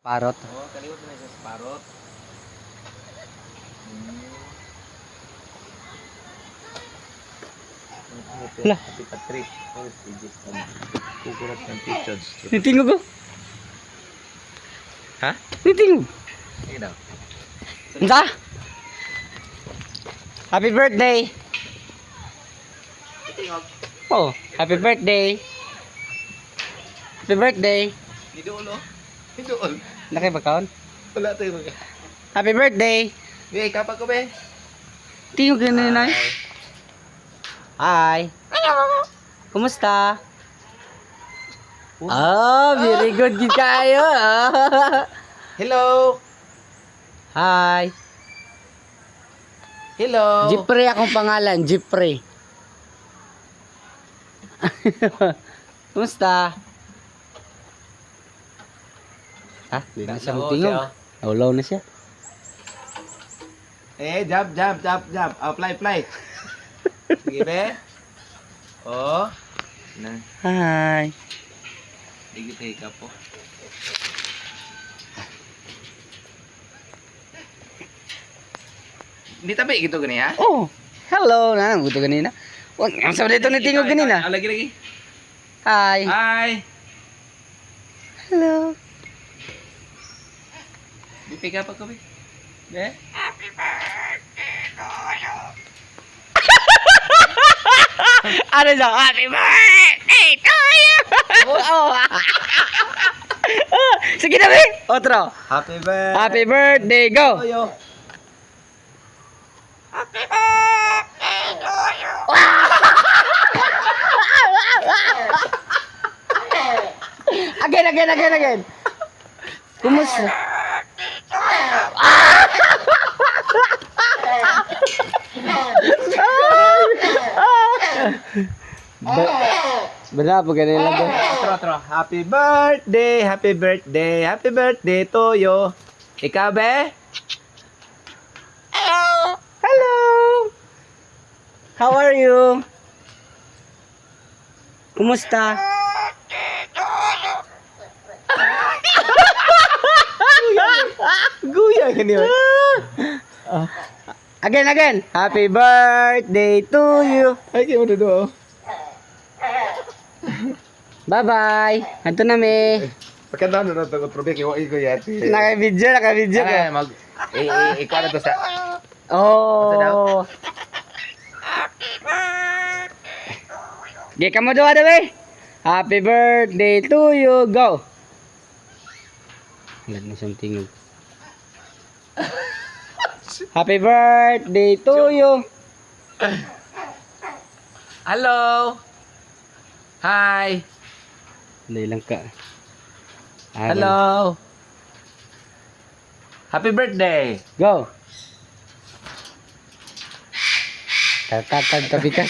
Parot. Oh, kaliwat na siya sa parot. Hala. Happy Patrick. Oh, stages kami. Kukulat ng pictures. Nitingog ko. Ha? Nitingog. Sige daw. Unsa? Happy birthday. Tingog. Oh, happy birthday. Happy birthday. Idool oh. Idool. Laki ba kaon? Wala tayo mag... Happy birthday. Be, kapag ko be. Tingog ka na nay. Hi. Kumusta? Oh, very good gid kayo. Hello. Hi. Hello. Jeffrey akong pangalan, Jeffrey. Kumusta? Ha? Hindi na siya magtingog. Naulaw na siya. Eh, jump. Oh, fly. Sige be. Oh. Na. Hi. Digit ka po. Hindi tabi gitu gani ha? Oh, hello. Nanang buto ganina. Wag, ang sabi dito ni tingog ganina. Lagi. Hi. Hi. Hello. Di pick up ako be. Be. Ano siya? Happy birthday to you! Oh. Sige na, be. Otro. Happy birthday. Happy birthday, go. Yo. Again. Kumusta? Benar po ganun lang din. Otro. Happy birthday to you. Ikaw be? Hello. How are you? Kumusta? Guya gani ba? Again. Happy birthday to you. Ay, kaya mo do. Bye-bye. Hanto na mi. Pagkanda na to probe ko yati. Naka-video ko. Mag ikaw na to sa Oh. Di kamu doa deh. Happy birthday to you. Go. Wala na siyang tingog. Happy birthday to you. Hello. Hi. Dali lang ka. Hello. Happy birthday. Go. Tabi ka.